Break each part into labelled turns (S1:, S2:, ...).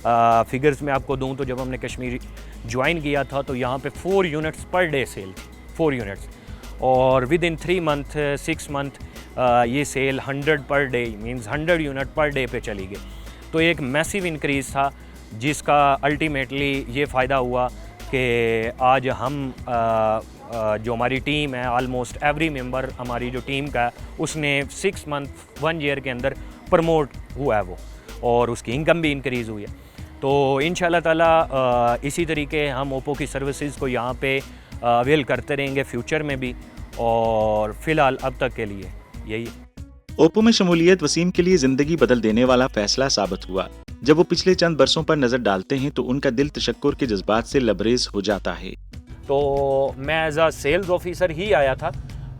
S1: Figures में आपको दूं तो जब हमने कश्मीर ज्वाइन किया था तो यहाँ पे 4 units per day sale, 4 units, और विद इन 3 मंथ 6 मंथ ये sale 100 per day means 100 unit per day पे चली गई। तो एक मैसिव इंक्रीज़ था जिसका अल्टीमेटली ये फ़ायदा हुआ कि आज हम जो हमारी टीम है, ऑलमोस्ट एवरी मेंबर हमारी जो टीम का है उसने 6 मंथ 1 ईयर के अंदर प्रमोट हुआ है वो, और उसकी इनकम भी इंक्रीज़ हुई है। तो इंशाल्लाह ताला इसी तरीके हम ओप्पो की सर्विसेज को यहाँ पे अवेल करते रहेंगे फ्यूचर में भी, और फ़िलहाल अब तक के लिए यही है।
S2: ओप्पो में शमूलियत वसीम के लिए जिंदगी बदल देने वाला फैसला साबित हुआ। जब वो पिछले चंद बरसों पर नजर डालते हैं तो उनका दिल तशक्कुर के जज्बात से लबरेज हो जाता है।
S1: तो मैं एज अ सेल्स ऑफिसर ही आया था,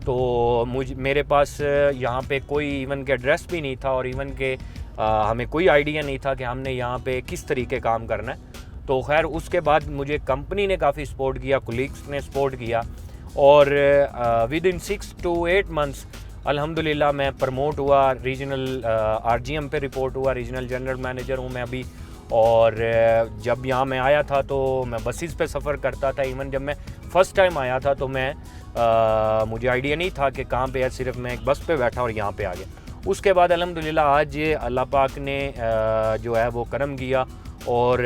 S1: तो मेरे पास यहाँ पे कोई इवन के एड्रेस भी नहीं था, और इवन के हमें कोई आइडिया नहीं था कि हमने यहाँ पे किस तरीके काम करना है। तो खैर उसके बाद मुझे कंपनी ने काफ़ी सपोर्ट किया, कोलीग्स ने सपोर्ट किया, और विद इन 6 to 8 मंथ्स अल्हम्दुलिल्लाह मैं प्रमोट हुआ, रीजनल आरजीएम पे रिपोर्ट हुआ, रीजनल जनरल मैनेजर हूँ मैं अभी। और जब यहाँ मैं आया था तो मैं बसेस पे सफ़र करता था। इवन जब मैं फ़र्स्ट टाइम आया था तो मैं मुझे आइडिया नहीं था कि कहाँ पे है, सिर्फ मैं एक बस पे बैठा और यहाँ पे आ गया। उसके बाद अल्हम्दुलिल्लाह आज अल्लाह पाक ने जो है वो करम किया, और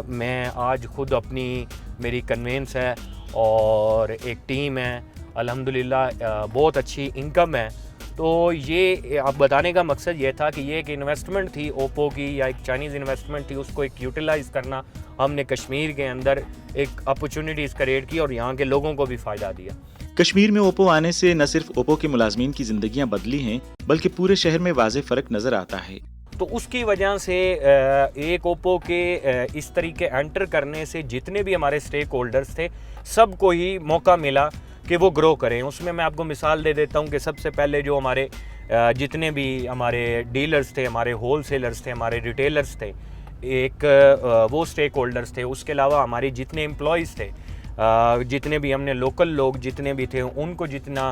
S1: मैं आज ख़ुद अपनी मेरी कन्वेंस है और एक टीम है, अल्हम्दुलिल्लाह बहुत अच्छी इनकम है। तो ये अब बताने का मकसद ये था कि ये एक इन्वेस्टमेंट थी ओप्पो की, या एक चाइनीज़ इन्वेस्टमेंट थी, उसको एक यूटिलाइज़ करना हमने कश्मीर के अंदर एक अपॉर्चुनिटीज़ क्रिएट की और यहाँ के लोगों को भी फ़ायदा दिया।
S2: कश्मीर में ओप्पो आने से न सिर्फ ओप्पो के मुलाजमीन की जिंदगियां बदली हैं, बल्कि पूरे शहर में वाज़ेह फ़र्क नज़र आता है।
S1: तो उसकी वजह से एक ओप्पो के इस तरीके एंटर करने से जितने भी हमारे स्टेक होल्डर्स थे सबको ही मौका मिला कि वो ग्रो करें। उसमें मैं आपको मिसाल दे देता हूँ कि सबसे पहले जो हमारे जितने भी हमारे डीलर्स थे, हमारे होल सेलर्स थे, हमारे रिटेलर्स थे, एक वो स्टेक होल्डर्स थे। उसके अलावा हमारे जितने एम्प्लॉयज़ थे, जितने भी हमने लोकल लोग जितने भी थे उनको जितना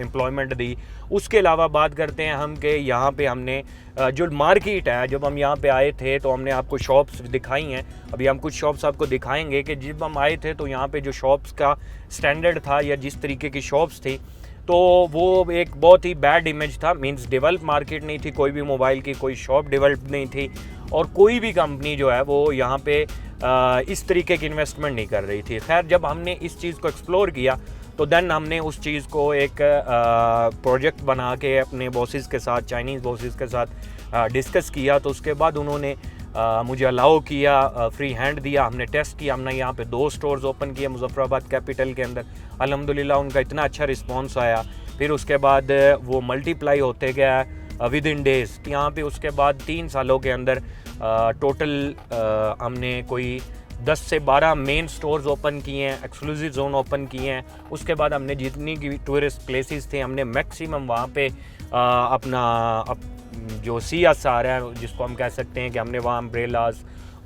S1: एम्प्लॉयमेंट दी। उसके अलावा बात करते हैं हम कि यहाँ पे हमने जो मार्केट है, जब हम यहाँ पे आए थे तो हमने आपको शॉप्स दिखाई हैं। अभी हम कुछ शॉप्स आपको दिखाएंगे कि जब हम आए थे तो यहाँ पे जो शॉप्स का स्टैंडर्ड था या जिस तरीके की शॉप्स थी तो वो एक बहुत ही बैड इमेज था। मींस डेवलप मार्केट नहीं थी, कोई भी मोबाइल की कोई शॉप डेवलप नहीं थी, और कोई भी कंपनी जो है वो यहाँ पे इस तरीके की इन्वेस्टमेंट नहीं कर रही थी। खैर जब हमने इस चीज़ को एक्सप्लोर किया तो देन हमने उस चीज़ को एक प्रोजेक्ट बना के अपने बॉसेस के साथ, चाइनीज़ बॉसेस के साथ डिस्कस किया। तो उसके बाद उन्होंने मुझे अलाउ किया, फ्री हैंड दिया, हमने टेस्ट किया। हमने यहाँ पे 2 स्टोर्स ओपन किए मुज़फ़्फ़राबाद कैपिटल के अंदर। अल्हम्दुलिल्लाह उनका इतना अच्छा रिस्पॉन्स आया। फिर उसके बाद वो मल्टीप्लाई होते गया विद इन डेज़। यहाँ पे उसके बाद 3 सालों के अंदर टोटल हमने कोई 10 से 12 मेन स्टोर्स ओपन किए हैं, एक्सक्लूसिव जोन ओपन किए हैं। उसके बाद हमने जितनी की टूरिस्ट प्लेसेस थे हमने मैक्सिमम वहाँ पे जो CSR है जिसको हम कह सकते हैं कि हमने वहाँ अम्ब्रेलाज,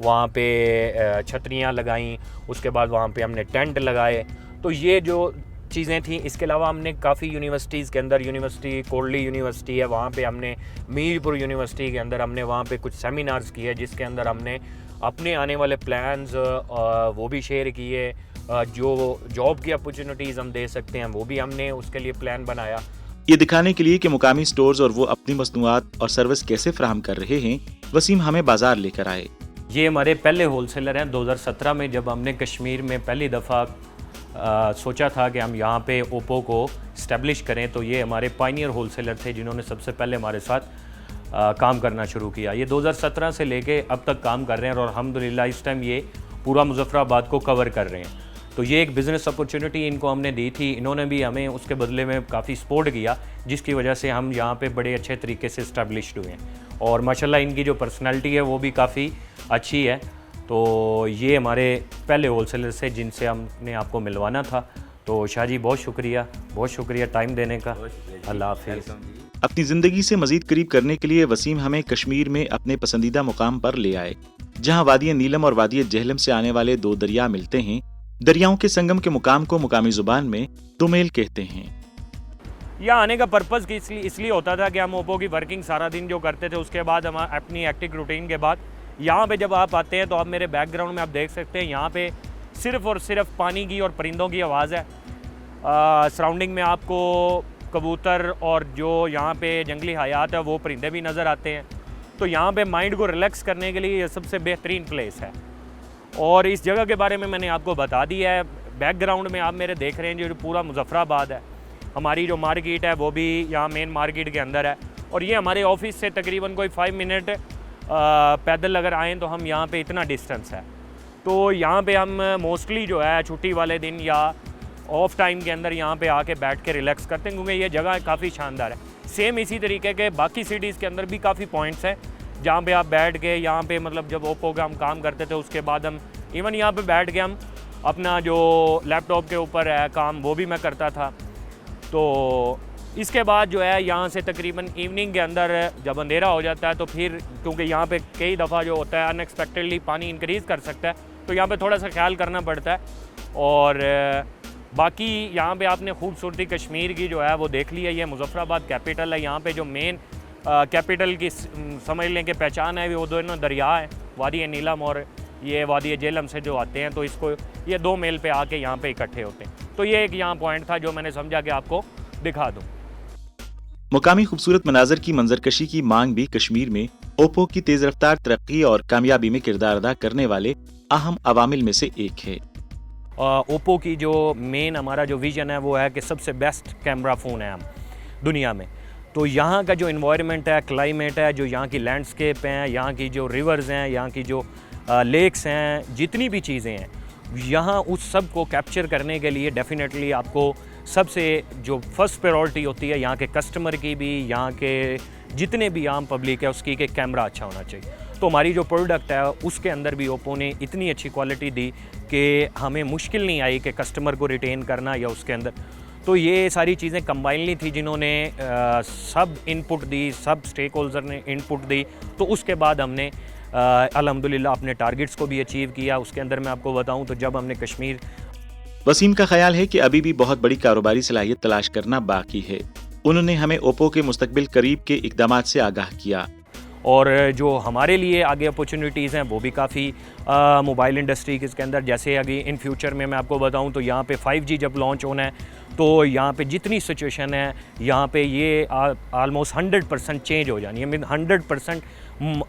S1: वहाँ पे छतरियाँ लगाईं। उसके बाद वहाँ पे हमने टेंट लगाए। तो ये जो चीज़ें थी। इसके अलावा हमने काफ़ी यूनिवर्सिटीज़ के अंदर, यूनिवर्सिटी कोल्डी यूनिवर्सिटी है, वहाँ पे हमने मीरपुर यूनिवर्सिटी के अंदर हमने वहाँ पे कुछ सेमिनार्स किए जिसके अंदर हमने अपने आने वाले प्लान्स वो भी शेयर किए। जो जॉब की अपॉर्चुनिटीज़ हम दे सकते हैं वो भी हमने उसके लिए प्लान बनाया।
S2: ये दिखाने के लिए कि मुकामी स्टोर्स और वो अपनी मसनूआत और सर्विस कैसे फराहम कर रहे हैं, वसीम हमें बाजार लेकर आए।
S1: ये हमारे पहले होलसेलर हैं। 2017 में जब हमने कश्मीर में पहली दफ़ा सोचा था कि हम यहाँ पे ओप्पो को इस्टेब्लिश करें, तो ये हमारे पायनियर होलसेलर थे जिन्होंने सबसे पहले हमारे साथ काम करना शुरू किया। ये 2017 से लेके अब तक काम कर रहे हैं और अल्हम्दुलिल्लाह इस टाइम ये पूरा मुज़फ़्फ़राबाद को कवर कर रहे हैं। तो ये एक बिज़नेस अपॉर्चुनिटी इनको हमने दी थी, इन्होंने भी हमें उसके बदले में काफ़ी सपोर्ट किया, जिसकी वजह से हम यहाँ पे बड़े अच्छे तरीके से इस्टेब्लिश्ड हुए हैं। और माशाल्लाह इनकी जो पर्सनालिटी है वो भी काफ़ी अच्छी है। तो ये हमारे पहले होलसेलर से जिनसे हमने आपको मिलवाना था। तो शाह जी बहुत शुक्रिया टाइम देने का। अल्लाह हाफ़िज़।
S2: अपनी ज़िंदगी से मज़ीद करीब करने के लिए वसीम हमें कश्मीर में अपने पसंदीदा मुकाम पर ले आए, जहाँ वादिय नीलम और वादिय जेहलम से आने वाले 2 दरिया मिलते हैं। दरियाओं के संगम के मुकाम को मुकामी ज़ुबान में दुमेल कहते हैं।
S1: यहाँ आने का पर्पज़ इसलिए होता था कि हम ओप्पो की वर्किंग सारा दिन जो करते थे उसके बाद हम अपनी एक्टिव रूटीन के बाद यहाँ पे जब आप आते हैं तो आप मेरे बैकग्राउंड में आप देख सकते हैं यहाँ पे सिर्फ़ और सिर्फ पानी की और परिंदों की आवाज़ है। सराउंडिंग में आपको कबूतर और जो यहाँ पे जंगली हयात है वो परिंदे भी नज़र आते हैं। तो यहाँ पे माइंड को रिलैक्स करने के लिए ये सबसे बेहतरीन प्लेस है। और इस जगह के बारे में मैंने आपको बता दिया है। बैकग्राउंड में आप मेरे देख रहे हैं जो पूरा मुजफ्फराबाद है। हमारी जो मार्केट है वो भी यहाँ मेन मार्केट के अंदर है। और ये हमारे ऑफिस से तकरीबन कोई 5 मिनट पैदल अगर आएँ तो हम यहाँ पे इतना डिस्टेंस है। तो यहाँ पे हम मोस्टली जो है छुट्टी वाले दिन या ऑफ टाइम के अंदर यहाँ पे आके बैठ के रिलैक्स करते हैं, क्योंकि ये जगह काफ़ी शानदार है। सेम इसी तरीके के बाकी सिटीज़ के अंदर भी काफ़ी पॉइंट्स हैं जहाँ पे आप बैठ के यहाँ पे मतलब जब ओप्पो का हम काम करते थे उसके बाद हम इवन यहाँ पे बैठ के हम अपना जो लैपटॉप के ऊपर है काम वो भी मैं करता था। तो इसके बाद जो है यहाँ से तकरीबन इवनिंग के अंदर जब अंधेरा हो जाता है तो फिर क्योंकि यहाँ पे कई दफ़ा जो होता है अनएक्सपेक्टेडली पानी इंक्रीज़ कर सकता है, तो यहाँ पे थोड़ा सा ख्याल करना पड़ता है। और बाकी यहाँ पे आपने खूबसूरती कश्मीर की जो है वो देख ली है। ये मुजफ्फराबाद कैपिटल है। यहाँ पे जो मेन कैपिटल की समझ लें कि पहचान है वो दोनों दरिया है, वादी नीलम और ये वादी जेहलम से जो आते हैं, तो इसको ये 2 मेल पे आके यहाँ पे इकट्ठे होते हैं। तो ये एक यहाँ पॉइंट था जो मैंने समझा कि आपको दिखा दूँ।
S2: मुकामी खूबसूरत मनाजर की मंजरकशी की मांग भी कश्मीर में ओप्पो की तेज रफ्तार तरक्की और कामयाबी में किरदार अदा करने वाले अहम अवामिल में से एक है।
S1: ओप्पो की जो मेन हमारा जो विज़न है वो है कि सबसे बेस्ट कैमरा फ़ोन है हम दुनिया में। तो यहाँ का जो इन्वायरमेंट है, क्लाइमेट है, जो यहाँ की लैंडस्केप हैं, यहाँ की जो रिवर्स हैं, यहाँ की जो लेक्स हैं, जितनी भी चीज़ें हैं, यहाँ उस सब को कैप्चर करने के लिए डेफिनेटली आपको सबसे जो फर्स्ट प्रायोरिटी होती है यहाँ के कस्टमर की भी, यहाँ के जितने भी आम पब्लिक है उसकी कि कैमरा अच्छा होना चाहिए। तो हमारी जो प्रोडक्ट है उसके अंदर भी ओप्पो ने इतनी अच्छी क्वालिटी दी कि हमें मुश्किल नहीं आई कि कस्टमर को रिटेन करना या उसके अंदर। तो ये सारी चीज़ें कंबाइनली थी जिन्होंने सब इनपुट दी, सब स्टेक होल्डर ने इनपुट दी। तो उसके बाद हमने अल्हम्दुलिल्लाह अपने टारगेट्स को भी अचीव किया। उसके अंदर मैं आपको बताऊं तो जब हमने कश्मीर,
S2: वसीम का ख्याल है कि अभी भी बहुत बड़ी कारोबारी सलाहियत तलाश करना बाकी है। उन्होंने हमें ओप्पो के मुस्तकबिल करीब के इकदामात से आगाह किया।
S1: और जो हमारे लिए आगे अपॉर्चुनिटीज़ हैं वो भी काफ़ी मोबाइल इंडस्ट्री के इसके अंदर, जैसे अभी इन फ्यूचर में मैं आपको बताऊं तो यहाँ पे 5G जब लॉन्च होना है तो यहाँ पे जितनी सिचुएशन है यहाँ पे ये आलमोस्ट 100% चेंज हो जानी है। 100%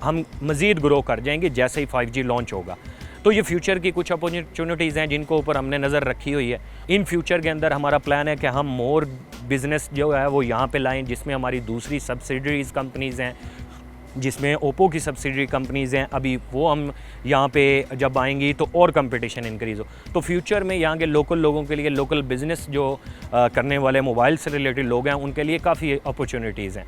S1: हम मज़ीद ग्रो कर जाएंगे जैसे ही 5G लॉन्च होगा। तो ये फ्यूचर की कुछ अपॉर्चुनिटीज़ हैं जिनको ऊपर हमने नज़र रखी हुई है। इन फ्यूचर के अंदर हमारा प्लान है कि हम मोर बिज़नेस जो है वो यहाँ पे लाएं, जिसमें हमारी दूसरी सब्सिडरीज़ कंपनीज़ हैं, जिसमें ओप्पो की सब्सिडरी कंपनीज़ हैं। अभी वो हम यहाँ पे जब आएंगी तो और कंपटीशन इंक्रीज़ हो। तो फ्यूचर में यहाँ के लोकल लोगों के लिए, लोकल बिज़नेस जो करने वाले मोबाइल से रिलेटेड लोग हैं उनके लिए काफ़ी अपॉर्चुनिटीज़ हैं।